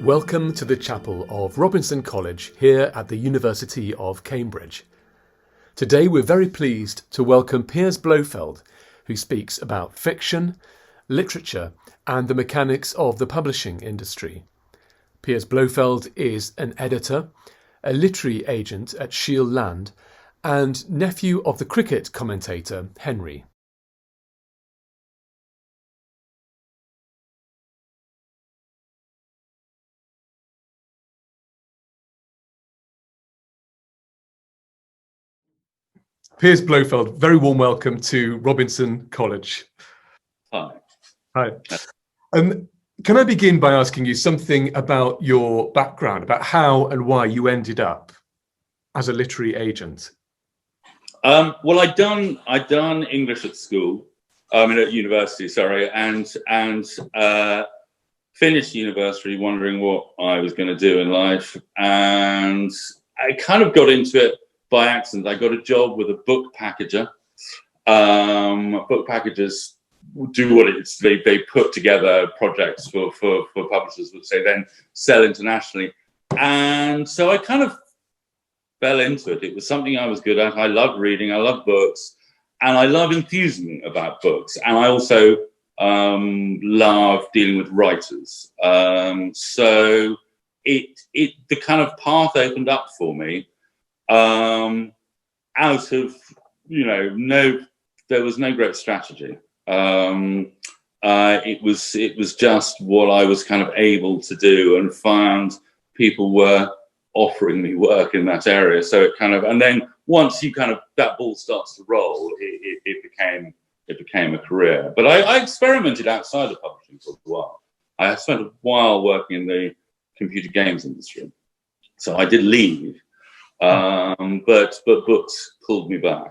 Welcome to the chapel of Robinson College here at the University of Cambridge. Today we're very pleased to welcome Piers Blofeld, who speaks about fiction, literature and the mechanics of the publishing industry. Piers Blofeld is an editor, a literary agent at Shield Land and nephew of the cricket commentator Henry. Piers Blofeld, very warm welcome to Robinson College. Hi. Hi. Can I begin by asking you something about your background, about how and why you ended up as a literary agent? Well, I'd done English at school, at university, sorry, and finished university wondering what I was going to do in life, and I kind of got into it by accident. I got a job with a book packager. Book packagers do what it's they put together projects for publishers, which they then sell internationally. And so I kind of fell into it. It was something I was good at. I love reading, I love books, and I love enthusing about books. And I also love dealing with writers. So the kind of path opened up for me. Out of, there was no great strategy. It was just what I was kind of able to do, and found people were offering me work in that area. So it kind of, and then once you kind of, that ball starts to roll, it became a career. But I experimented outside of publishing for a while. I spent a while working in the computer games industry. So I did leave. But books pulled me back.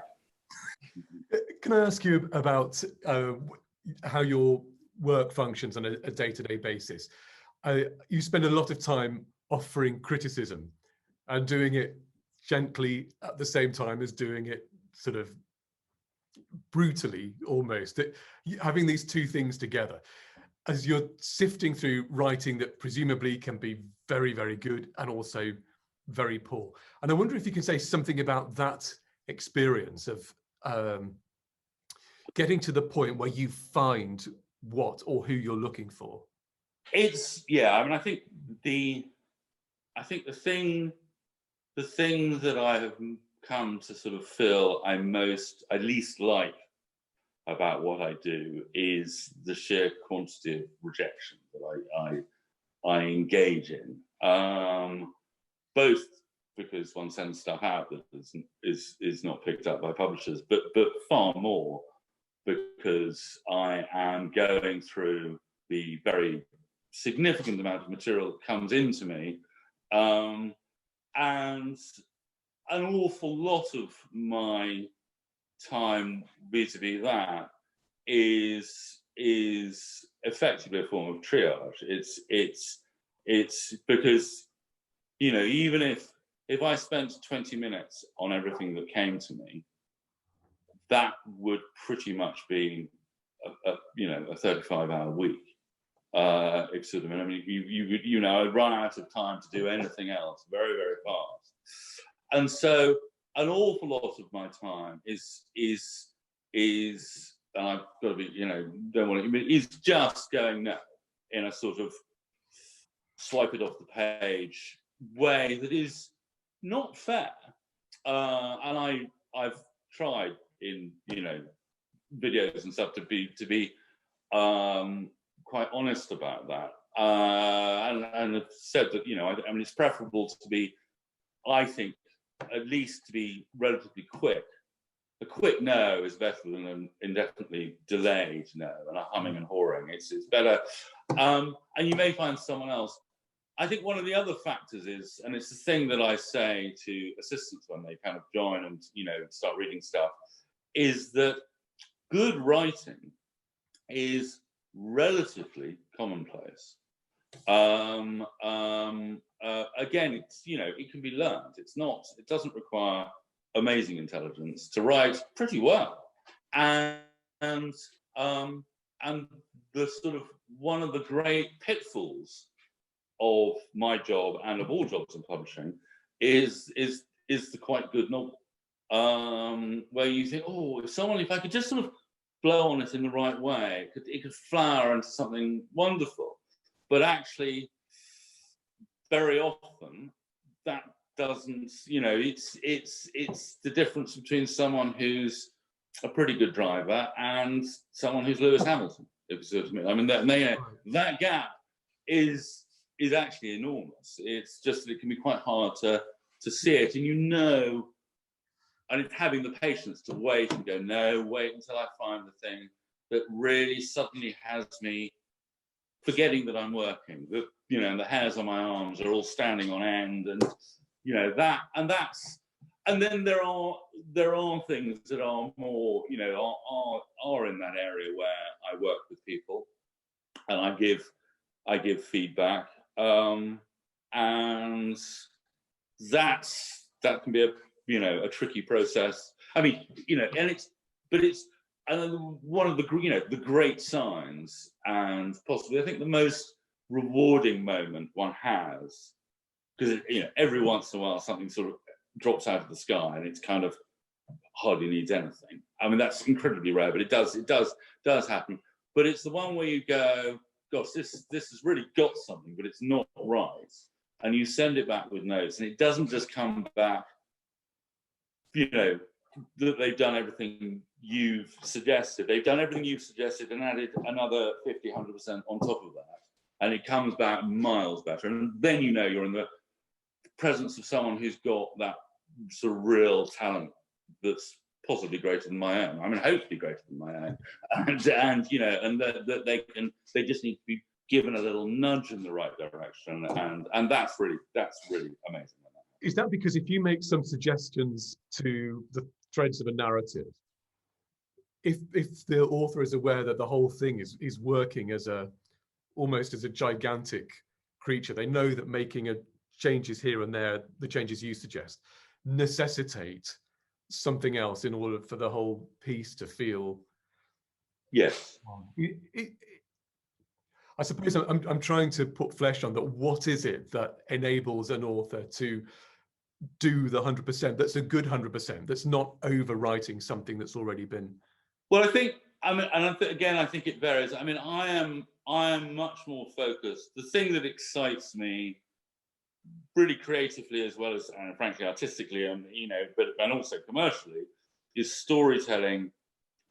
Can I ask you about how your work functions on a day-to-day basis? You spend a lot of time offering criticism and doing it gently at the same time as doing it sort of brutally, almost. Having these two things together, as you're sifting through writing that presumably can be very, very good and also very poor. And I wonder if you can say something about that experience of getting to the point where you find what or who you're looking for. I think the thing that I have come to sort of feel I least like about what I do is the sheer quantity of rejection that I engage in. Both because one sends stuff out that is not picked up by publishers, but far more because I am going through the very significant amount of material that comes into me, and an awful lot of my time vis-a-vis that is effectively a form of triage. It's because, even if I spent 20 minutes on everything that came to me, that would pretty much be a 35-hour week. I'd run out of time to do anything else very, very fast. And so an awful lot of my time is and I've got to be, is just going now in a sort of swipe it off the page way that is not fair. And I've tried in videos and stuff to be quite honest about that, and have said that it's preferable to be, I think, at least to be relatively quick. A quick no is better than an indefinitely delayed no, and a humming and hawing. It's better, and you may find someone else. I think one of the other factors is, and it's the thing that I say to assistants when they kind of join and start reading stuff, is that good writing is relatively commonplace. Again, it's it can be learned. It doesn't require amazing intelligence to write pretty well, and the sort of one of the great pitfalls of my job and of all jobs in publishing is the quite good novel, where you think, oh, if I could just sort of blow on it in the right way, it could flower into something wonderful. But actually, very often that doesn't, it's the difference between someone who's a pretty good driver and someone who's Lewis Hamilton, if you see what I mean. I mean, that gap is actually enormous. It's just that it can be quite hard to see it, and and it's having the patience to wait and go, no, wait until I find the thing that really suddenly has me forgetting that I'm working, that, the hairs on my arms are all standing on end, and, and then there are things that are more, are in that area where I work with people and I give feedback, and that can be a tricky process. I mean, and one of the great signs, and possibly I think the most rewarding moment one has, because every once in a while something sort of drops out of the sky and it's kind of hardly needs anything. I mean, that's incredibly rare, but it does happen. But it's the one where you go, gosh, this has really got something, but it's not right, and you send it back with notes, and it doesn't just come back, that they've done everything you've suggested. They've done everything you've suggested and added another 50, 100% on top of that. And it comes back miles better. And then you're in the presence of someone who's got that sort of real talent that's possibly greater than my own. I mean, hopefully greater than my own. And that they just need to be given a little nudge in the right direction. And that's really amazing. Is that because if you make some suggestions to the threads of a narrative, if the author is aware that the whole thing is working almost as a gigantic creature, they know that making changes here and there, the changes you suggest, necessitate something else in order for the whole piece to feel. Yes. I suppose I'm trying to put flesh on that. What is it that enables an author to do the 100%? That's a good 100%. That's not overwriting something that's already been. Well, I think, again, I think it varies. I mean, I am much more focused. The thing that excites me, really creatively as well as, frankly, artistically, and and also commercially, is storytelling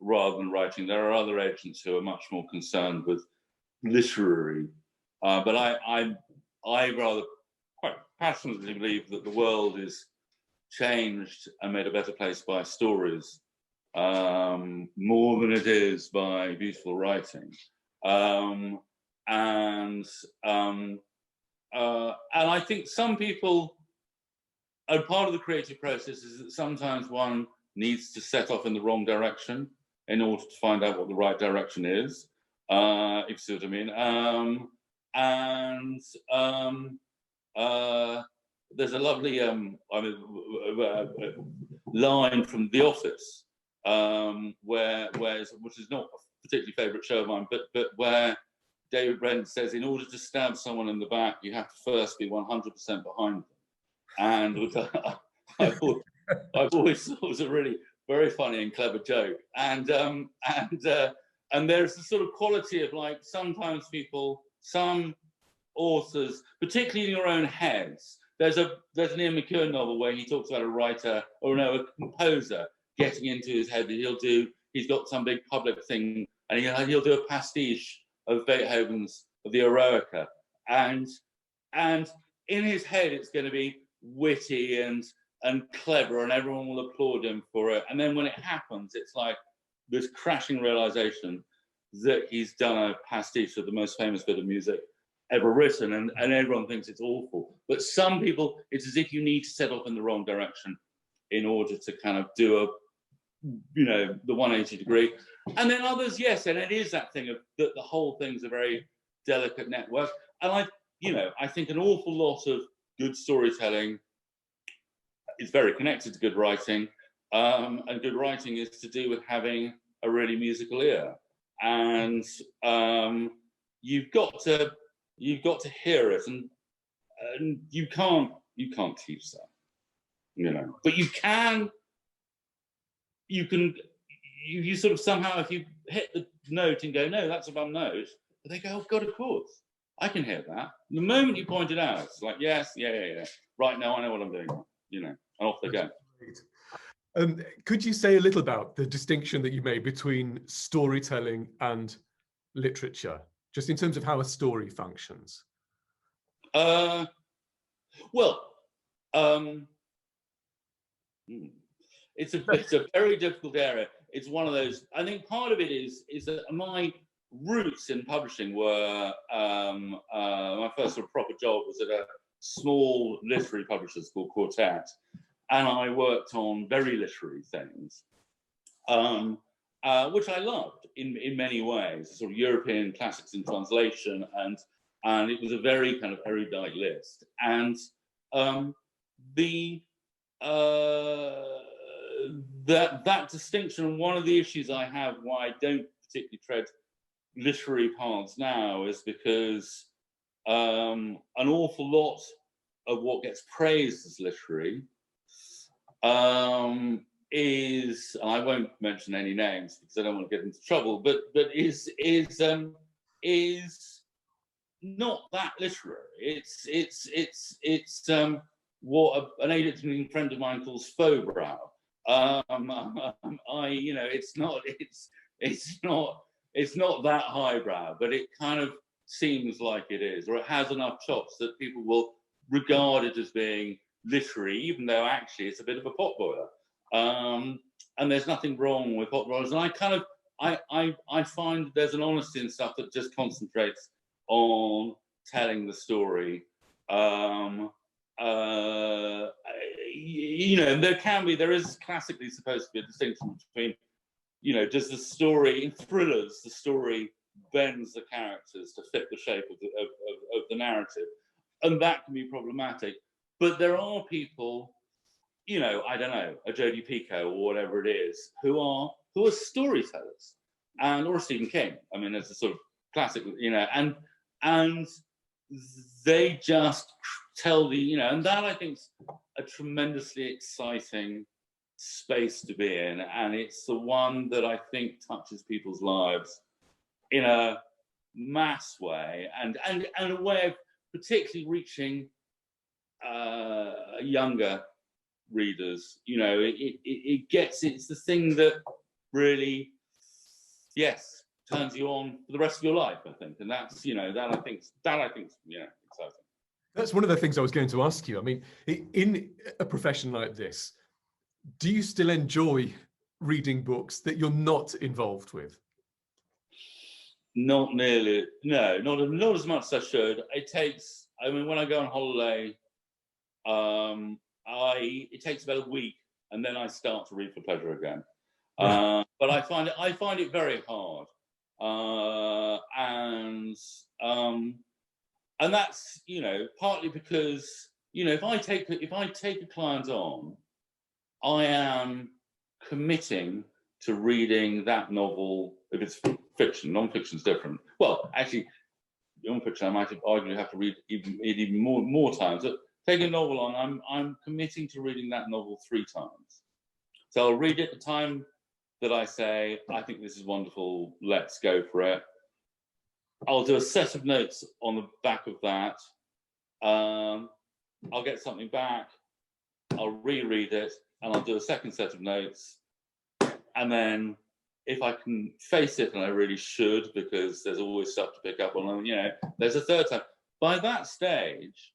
rather than writing. There are other agents who are much more concerned with literary, but I rather quite passionately believe that the world is changed and made a better place by stories, more than it is by beautiful writing, and I think some people, and part of the creative process is that sometimes one needs to set off in the wrong direction in order to find out what the right direction is, if you see what I mean. There's a lovely line from The Office, which is not a particularly favourite show of mine, but where David Brent says, in order to stab someone in the back, you have to first be 100% behind them. And I've always thought it was a really very funny and clever joke. And there's a sort of quality of, like, sometimes some authors, particularly in your own heads, there's an Ian McEwan novel where he talks about a writer, or no, a composer getting into his head that he's got some big public thing, and he'll do a pastiche of Beethoven's of the Eroica, and in his head it's going to be witty and clever, and everyone will applaud him for it. And then when it happens, it's like this crashing realization that he's done a pastiche of the most famous bit of music ever written, and everyone thinks it's awful. But some people, it's as if you need to set off in the wrong direction in order to kind of do the 180 degree. And then others, yes, and it is that thing of that the whole thing's a very delicate network. And I think an awful lot of good storytelling is very connected to good writing, and good writing is to do with having a really musical ear, and you've got to hear it. and you can't teach that, you know. But you can sort of somehow, if you hit the note and go, no, that's a bum note, they go, oh God, of course, I can hear that. The moment you point it out, it's like, yes, yeah. Right now, I know what I'm doing, you know, and off they go. Could you say a little about the distinction that you made between storytelling and literature, just in terms of how a story functions? Well, it's a very difficult area. It's one of those. I think part of it is that my roots in publishing were my first sort of proper job was at a small literary publisher called Quartet, and I worked on very literary things, which I loved in many ways, sort of European classics in translation, and it was a very kind of erudite list. And that distinction, and one of the issues I have why I don't particularly tread literary paths now is because an awful lot of what gets praised as literary is, and I won't mention any names because I don't want to get into trouble, but is not that literary. It's what an editing friend of mine calls faux brow. You know, it's not that highbrow, but it kind of seems like it is, or it has enough chops that people will regard it as being literary, even though actually it's a bit of a potboiler. And there's nothing wrong with potboilers. And I kind of I find there's an honesty in stuff that just concentrates on telling the story. You know, there is classically supposed to be a distinction between, you know, does the story in thrillers, the story bends the characters to fit the shape of the narrative, and that can be problematic. But there are people, you know, I don't know, a Jodie Picoult or whatever it is, who are storytellers, and or Stephen King. I mean, it's a sort of classic, you know, and they just tell the, you know, and that I think is a tremendously exciting space to be in, and it's the one that I think touches people's lives in a mass way, and a way of particularly reaching younger readers. You know, it's the thing that really, yes, turns you on for the rest of your life, I think, and that's, you know, that I think yeah, exciting. That's one of the things I was going to ask you. I mean, in a profession like this, do you still enjoy reading books that you're not involved with? Not nearly, no, not as much as I should. It takes, I mean, when I go on holiday, it takes about a week, and then I start to read for pleasure again. But I find it very hard, and that's, you know, partly because, you know, if I take a client on, I am committing to reading that novel. If it's fiction, non-fiction is different. Well, actually, non-fiction I might arguably have to read even more times. But taking a novel on, I'm committing to reading that novel 3 times. So I'll read it at the time that I say, I think this is wonderful, let's go for it. I'll do a set of notes on the back of that. I'll get something back, I'll reread it, and I'll do a second set of notes. And then if I can face it, and I really should, because there's always stuff to pick up on, you know, there's a third time. By that stage,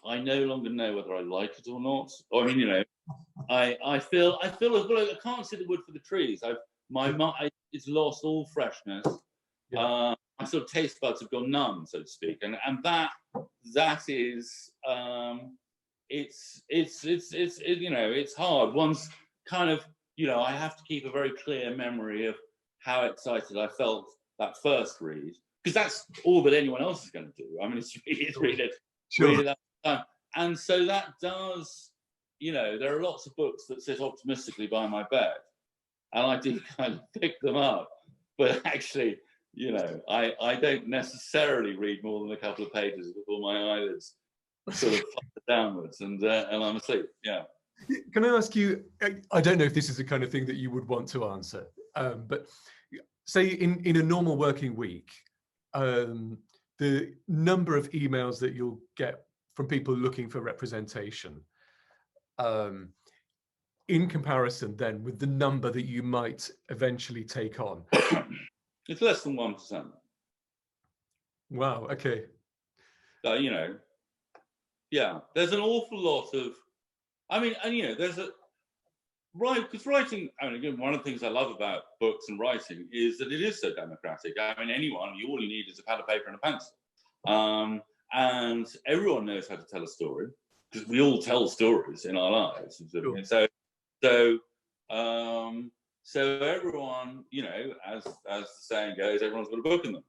I no longer know whether I like it or not. Or, I mean, you know, I feel as well, I can't see the wood for the trees. It's lost all freshness. Yeah. My sort of taste buds have gone numb, so to speak, and that is it's you know, it's hard. One's kind of, you know, I have to keep a very clear memory of how excited I felt that first read, because that's all that anyone else is going to do. I mean, it's read it that time, and so that does, you know, there are lots of books that sit optimistically by my bed, and I do kind of pick them up, but actually, you know, I don't necessarily read more than a couple of pages before my eyelids sort of downwards, and I'm asleep. Yeah. Can I ask you, I don't know if this is the kind of thing that you would want to answer, but say in a normal working week, the number of emails that you'll get from people looking for representation, in comparison then with the number that you might eventually take on. It's less than 1%. Wow, okay. You know, yeah, there's an awful lot of, I mean, and you know, there's a, right, because writing, I mean, again, one of the things I love about books and writing is that it is so democratic. I mean, all you need is a pad of paper and a pencil. And everyone knows how to tell a story, because we all tell stories in our lives. Sure. So everyone, you know, as the saying goes, everyone's got a book in them.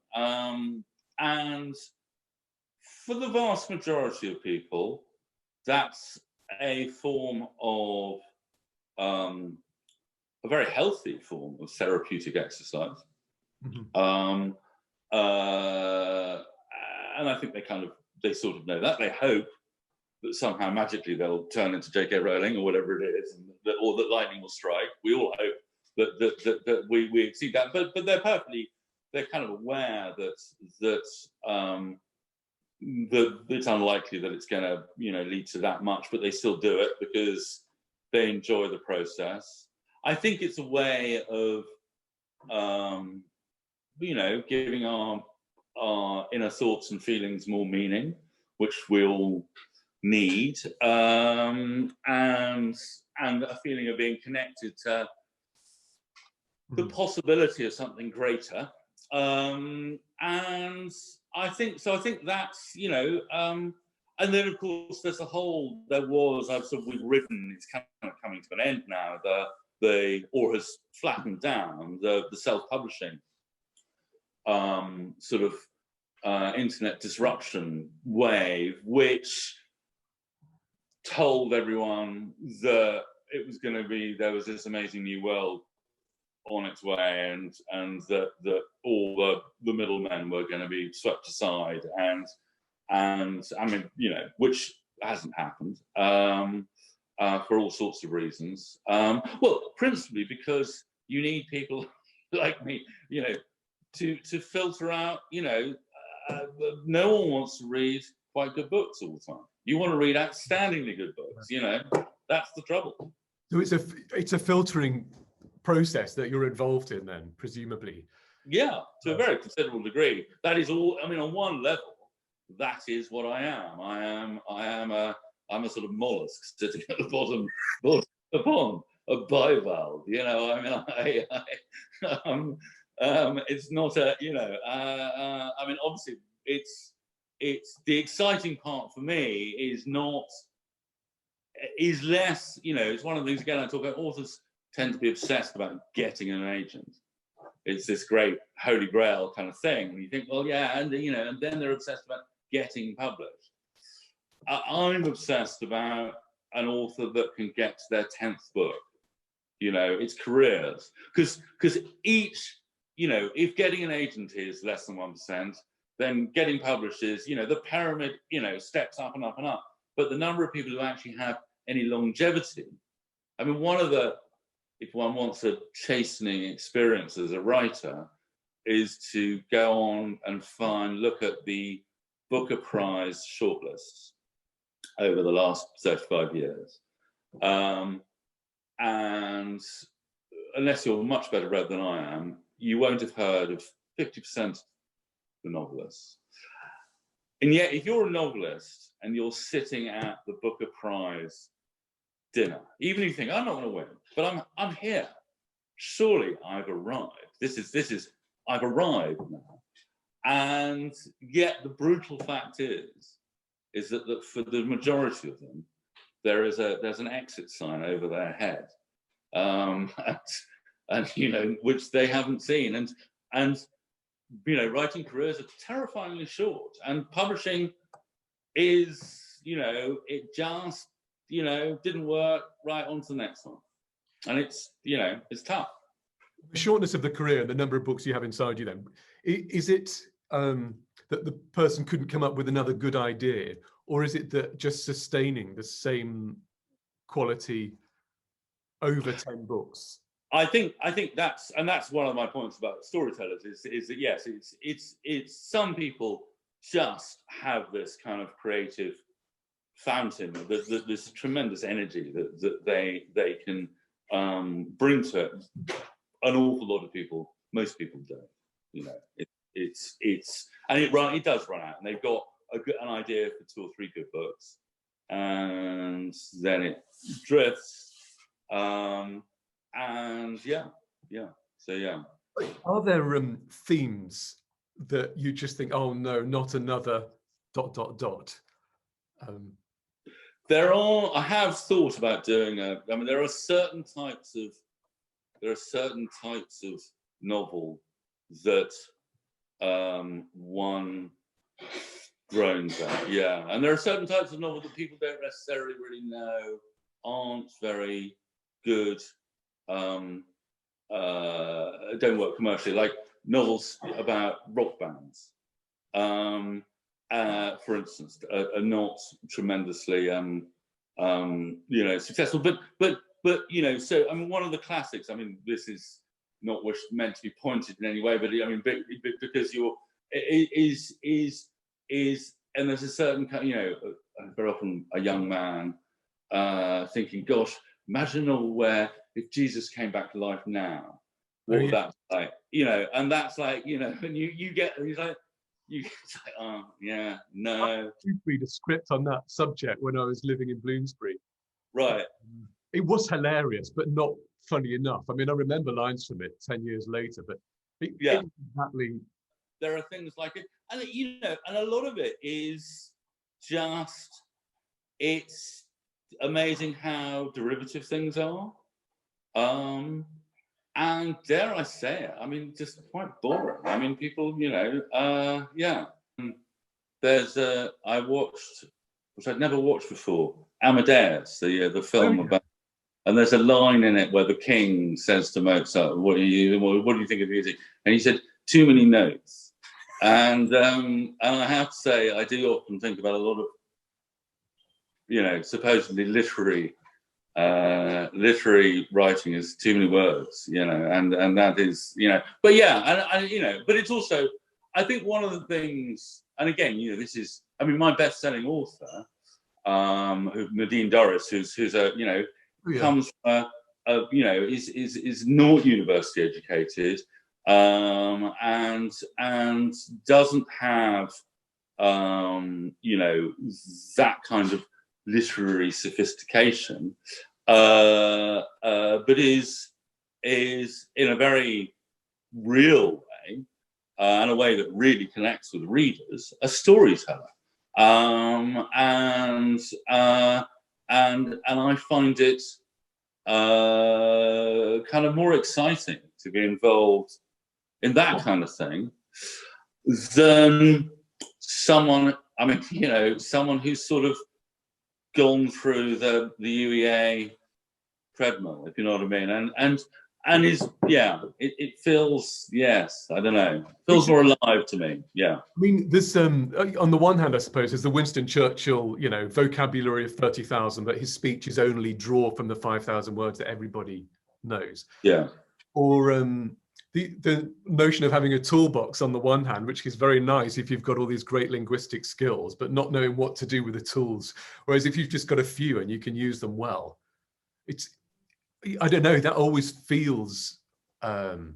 And for the vast majority of people, that's a form of a very healthy form of therapeutic exercise. Mm-hmm. And I think they sort of know that. They hope that somehow magically they'll turn into J.K. Rowling or whatever it is, and or that lightning will strike. We all hope that we exceed that, but they're kind of aware that it's unlikely that it's going to, you know, lead to that much, but they still do it because they enjoy the process. I think it's a way of, you know, giving our inner thoughts and feelings more meaning, which we all need, and a feeling of being connected to the possibility of something greater. And I think that's, you know, and then of course we've written, it's kind of coming to an end now, or has flattened down the self-publishing sort of internet disruption wave, which told everyone that it was going to be, there was this amazing new world on its way, and that all the middlemen were going to be swept aside, and I mean, you know, which hasn't happened for all sorts of reasons. Well, principally because you need people like me, you know, to filter out, you know, no one wants to read quite good books all the time. You want to read outstandingly good books, you know. That's the trouble. So it's a filtering process that you're involved in then, presumably. Yeah, to a very considerable degree. That is all. I mean, on one level, that is what I am. I'm a sort of mollusk sitting at the bottom of the pond, a bivalve. You know, I mean, it's not a, you know. I mean, obviously, it's the exciting part for me is less. You know, it's one of the things, again, I talk about. Authors tend to be obsessed about getting an agent. It's this great holy grail kind of thing. And you think, well, yeah, and you know, and then they're obsessed about getting published. I'm obsessed about an author that can get to their 10th book. You know, it's careers, because each, you know, if getting an agent is less than 1%, then getting published is, you know, the pyramid, you know, steps up and up and up. But the number of people who actually have any longevity, I mean, one of the, if one wants a chastening experience as a writer, is to go on and look at the Booker Prize shortlists over the last 35 years. And unless you're much better read than I am, you won't have heard of 50% of the novelists. And yet, if you're a novelist and you're sitting at the Booker Prize dinner, even if you think, I'm not going to win, but I'm here. Surely I've arrived. This is I've arrived now. And yet the brutal fact is that for the majority of them, there's an exit sign over their head, and you know, which they haven't seen, and you know, writing careers are terrifyingly short, and publishing is, you know, it just, you know, didn't work, right, on to the next one. And it's, you know, it's tough. The shortness of the career and the number of books you have inside you then, is it that the person couldn't come up with another good idea, or is it that just sustaining the same quality over 10 books? I think that's one of my points about storytellers is that yes, it's some people just have this kind of creative fountain, this tremendous energy that they can bring to it. An awful lot of people, most people don't. You know, it's and it does run out, and they've got an idea for 2 or 3 good books, and then it drifts. And so yeah. Are there themes that you just think, oh no, not another ... There are. I have thought about doing there are certain types of novel that one groans at. Yeah, and there are certain types of novel that people don't necessarily really know, aren't very good, don't work commercially, like novels about rock bands, for instance, are not tremendously successful, but you know, so I mean, one of the classics, I mean, this is not meant to be pointed in any way, but I mean, because and there's a certain kind, you know, very often a young man thinking, gosh, imagine where if Jesus came back to life now, what would that be like? You know, and that's like, you know, and you get, he's like, it's like, oh yeah, no. I did read a script on that subject when I was living in Bloomsbury. Right. It was hilarious, but not funny enough. I mean, I remember lines from it 10 years later, but it exactly. There are things like it, and you know, and a lot of it is just, it's amazing how derivative things are, and dare I say it, I mean, just quite boring. I mean, people, you know, yeah. There's I watched, which I'd never watched before, Amadeus, the film about. And there's a line in it where the king says to Mozart, what do you think of music? And he said, too many notes. And I have to say, I do often think about a lot of, you know, supposedly literary writing is too many words, you know, and that is, you know, but yeah, and you know, but it's also, I think one of the things, and again, you know, this is, I mean, my best-selling author, Nadine Dorris, who's a, you know, comes from you know, is not university educated, and doesn't have you know, that kind of literary sophistication, but is in a very real way, and a way that really connects with readers, a storyteller, and I find it kind of more exciting to be involved in that kind of thing than someone, I mean, you know, someone who's sort of gone through the UEA treadmill, if you know what I mean, and is, yeah, it feels, yes, I don't know, feels more alive to me. Yeah, I mean, this on the one hand, I suppose, is the Winston Churchill, you know, vocabulary of 30,000, but his speeches only draw from the 5,000 words that everybody knows. Yeah. Or the notion of having a toolbox on the one hand, which is very nice if you've got all these great linguistic skills, but not knowing what to do with the tools. Whereas if you've just got a few and you can use them well, it's, I don't know, that always feels you're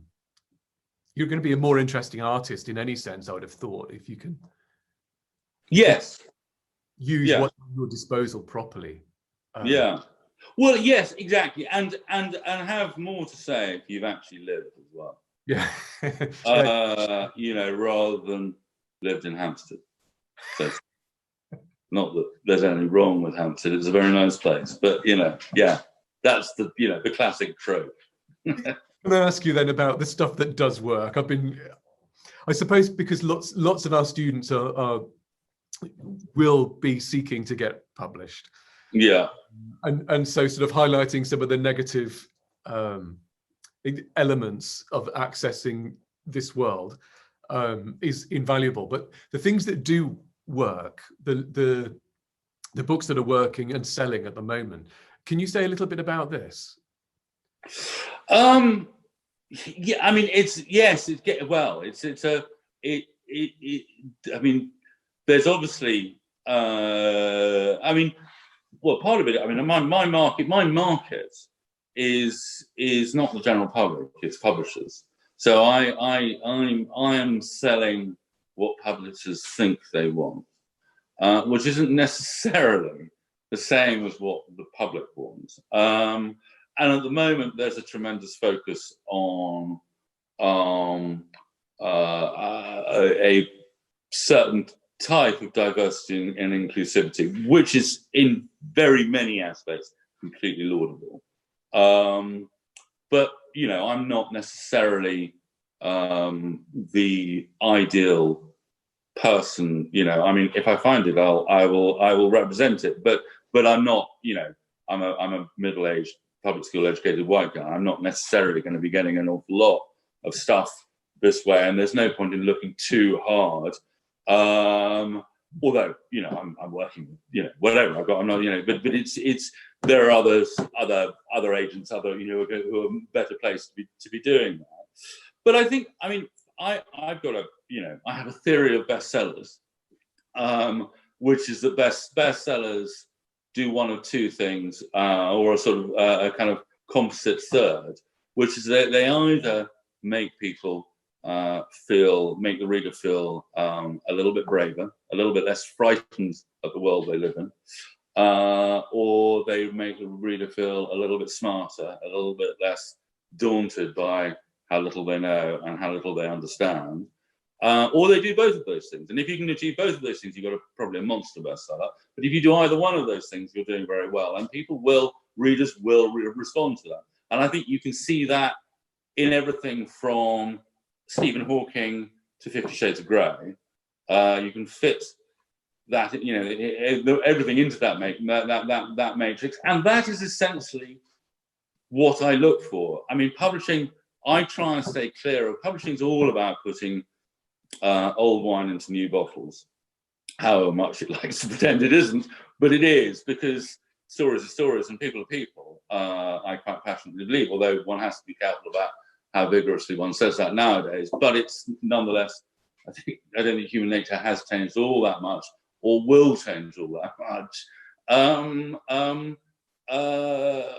going to be a more interesting artist in any sense, I would have thought, if you can yes use what's at your disposal properly. Yeah, well, yes, exactly, and have more to say if you've actually lived as well. Yeah. You know, rather than lived in Hampstead. So, not that there's anything wrong with Hampstead, it's a very nice place, but you know, yeah, that's the, you know, the classic trope. Can I ask you then about the stuff that does work? I suppose because lots of our students will be seeking to get published. Yeah. And so sort of highlighting some of the negative elements of accessing this world is invaluable. But the things that do work, the the books that are working and selling at the moment. Can you say a little bit about this? Yeah, I mean, it's I mean, there's obviously, I mean, well, part of it, I mean, my market is not the general public, it's publishers. So I am selling what publishers think they want, which isn't necessarily the same as what the public wants. And at the moment, there's a tremendous focus on a certain type of diversity and inclusivity, which is in very many aspects completely laudable. But you know, I'm not necessarily the ideal person. You know, I mean, if I find it, I will represent it. But I'm not. You know, I'm a middle-aged, public school educated white guy. I'm not necessarily going to be getting an awful lot of stuff this way, and there's no point in looking too hard. Although, you know, I'm working, you know, whatever I've got, I'm not, you know, but it's there are other agents, you know, who are better placed to be doing that. But I think, I mean, I've got I have a theory of bestsellers, which is that bestsellers do one of two things, or a sort of a kind of composite third, which is that they either make people make the reader feel a little bit braver, a little bit less frightened of the world they live in, or they make the reader feel a little bit smarter, a little bit less daunted by how little they know and how little they understand. Or they do both of those things. And if you can achieve both of those things, you've got probably a monster bestseller. But if you do either one of those things, you're doing very well. And readers will respond to that. And I think you can see that in everything from Stephen Hawking to 50 Shades of Grey. You can fit that, you know, everything into that matrix. And that is essentially what I look for. I mean, publishing, I try and stay clear of. Publishing is all about putting old wine into new bottles, however much it likes to pretend it isn't, but it is, because stories are stories and people are people. I quite passionately believe, although one has to be careful about how vigorously one says that nowadays, but it's nonetheless, I don't think human nature has changed all that much, or will change all that much.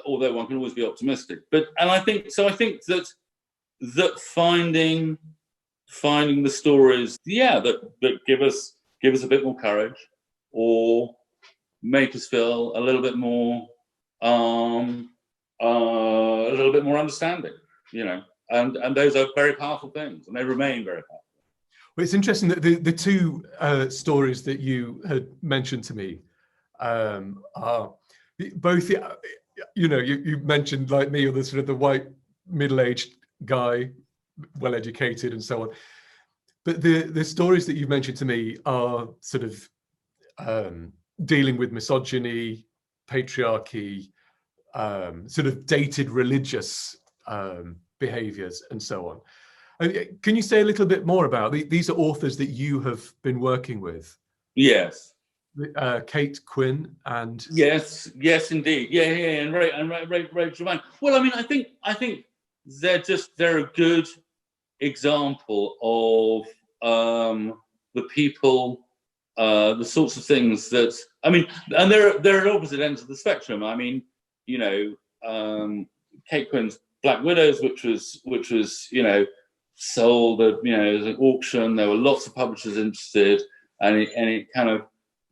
Although one can always be optimistic. I think that finding the stories, that give us a bit more courage, or make us feel a little bit more understanding, you know, and those are very powerful things, and they remain very powerful. Well, it's interesting that the two stories that you had mentioned to me are both, you know, you mentioned, like me, or the sort of the white middle-aged guy, well-educated and so on. But the stories that you've mentioned to me are sort of dealing with misogyny, patriarchy, sort of dated religious behaviors and so on. Can you say a little bit more about these? Are authors that you have been working with? Yes. Kate, Quinn, and yes, indeed, and Rachel Mann. Well, I mean, I think they're a good example of the people, the sorts of things that, I mean, and they're at opposite ends of the spectrum. I mean, you know, Kate Quinn's Black Widows, which was you know, sold at, you know, as an auction. There were lots of publishers interested, and it kind of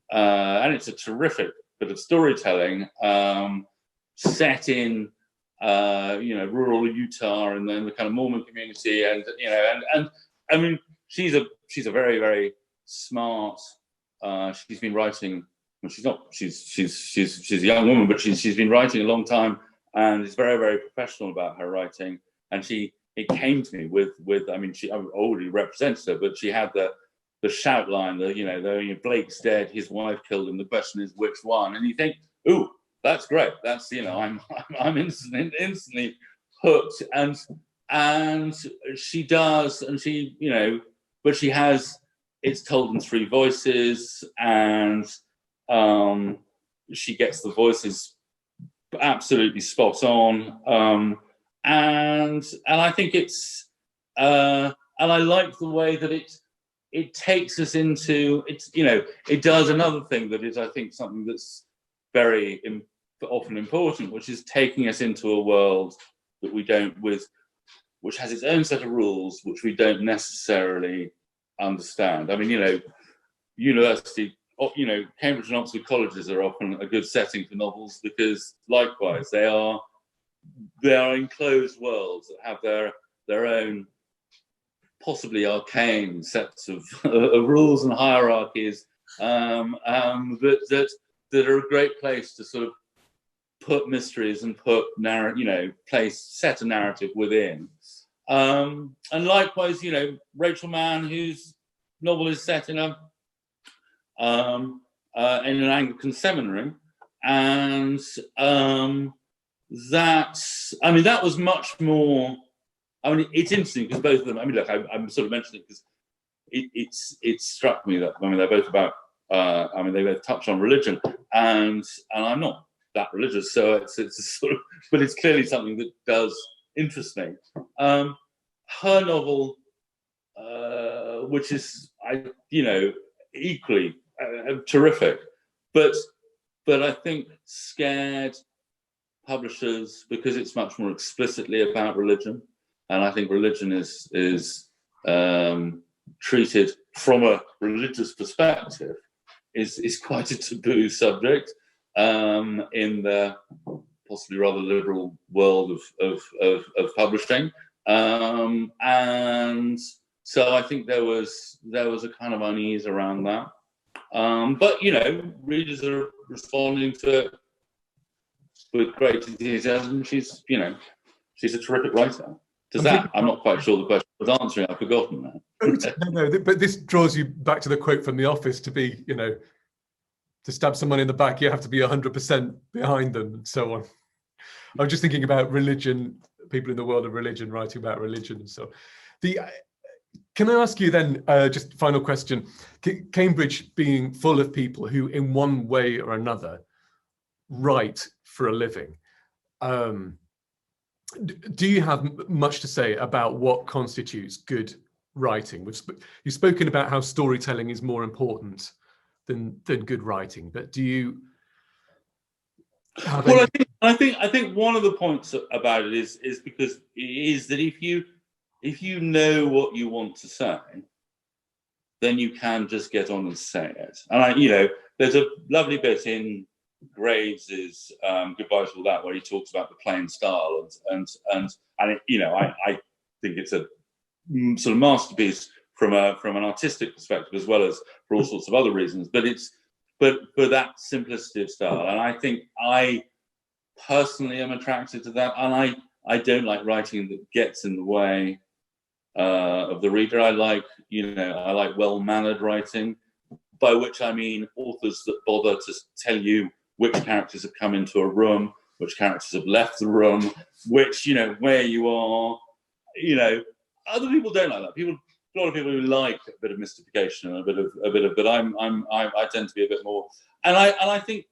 and it's a terrific bit of storytelling, set in you know, rural Utah, and then the kind of Mormon community, and you know, and I mean, she's a very, very smart. She's been writing. Well, she's a young woman, but she's been writing a long time, and is very, very professional about her writing. And it came to me with I mean, I already represented her, but she had the shout line, you know, Blake's dead, his wife killed him. The question is which one? And you think, ooh, that's great. That's, you know, I'm instantly hooked, and she does, and she, you know, but she has, it's told in three voices, and she gets the voices absolutely spot on, and I think it's and I like the way that it takes us into it does another thing that is, I think, something that's very often important, which is taking us into a world that we don't which has its own set of rules which we don't necessarily understand. I mean, university, Cambridge and Oxford colleges are often a good setting for novels because, likewise, they are enclosed worlds that have their own possibly arcane sets of rules and hierarchies that are a great place to sort of put mysteries and put set a narrative within. And likewise, Rachel Mann, whose novel is set in an Anglican seminary, and that was much more. I mean, it's interesting because both of them. I mean, look, I'm sort of mentioning it because it struck me that they're both about. They both touch on religion, and I'm not that religious, so it's a sort of, but it's clearly something that does interest me. Her novel, which is equally terrific, but I think scared publishers because it's much more explicitly about religion, and I think religion is treated from a religious perspective is quite a taboo subject in the possibly rather liberal world of publishing, and so I think there was a kind of unease around that. But readers are responding to it with great enthusiasm. She's a terrific writer. I'm not quite sure the question was answering. I've forgotten that. No, but this draws you back to the quote from The Office: to be, to stab someone in the back, you have to be 100% behind them, and so on. I was just thinking about religion, people in the world of religion writing about religion, and so. Can I ask you then, just final question, Cambridge being full of people who in one way or another write for a living, do you have much to say about what constitutes good writing? You've spoken about how storytelling is more important than good writing, but do you have well, I think one of the points about it is that if you know what you want to say, then you can just get on and say it. And there's a lovely bit in Graves's Goodbye to All That where he talks about the plain style, and I think it's a sort of masterpiece from an artistic perspective as well as for all sorts of other reasons. But that simplicity of style, and I think I personally am attracted to that, and I don't like writing that gets in the way of the reader. I like well-mannered writing, by which I mean authors that bother to tell you which characters have come into a room, which characters have left the room, which where you are. Other people don't like that. A lot of people who like a bit of mystification and a bit of. But I tend to be a bit more, and I think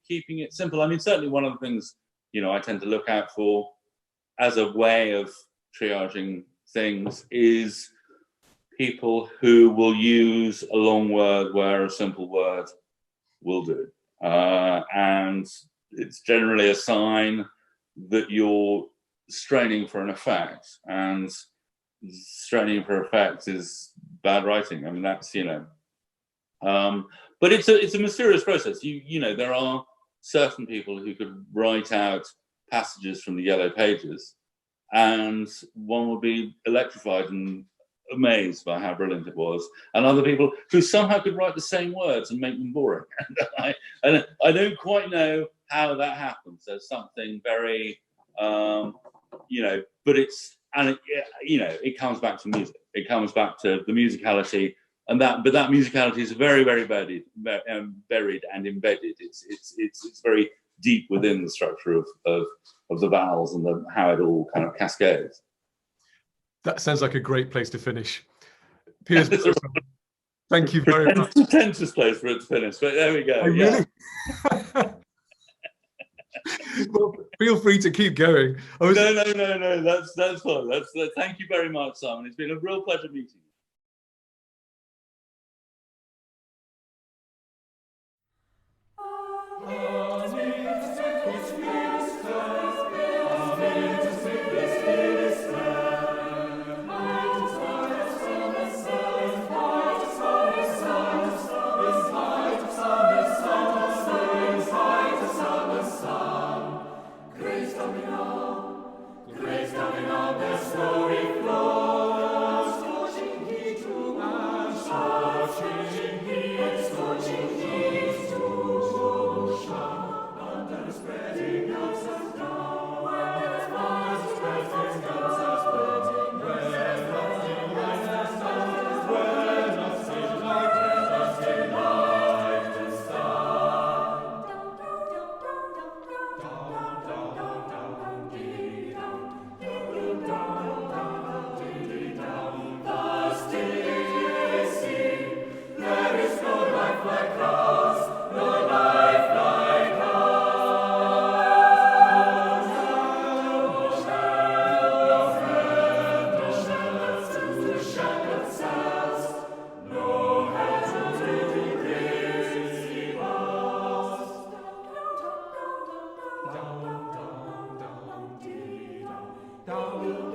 keeping it simple. I mean, certainly one of the things I tend to look out for as a way of triaging things is people who will use a long word where a simple word will do, and it's generally a sign that you're straining for an effect, and straining for effect is bad writing. I mean, that's but it's a mysterious process. There are certain people who could write out passages from the Yellow Pages, and one would be electrified and amazed by how brilliant it was, and other people who somehow could write the same words and make them boring. And I don't quite know how that happens. There's something very, but it comes back to music. It comes back to the musicality, but that musicality is very, very buried and embedded. It's very deep within the structure of the vowels and how it all kind of cascades. That sounds like a great place to finish. Piers, Thank you very much. Pretentious place for it to finish, but there we go. Really? Well, feel free to keep going. No. That's fine. Thank you very much, Simon. It's been a real pleasure meeting you. Down,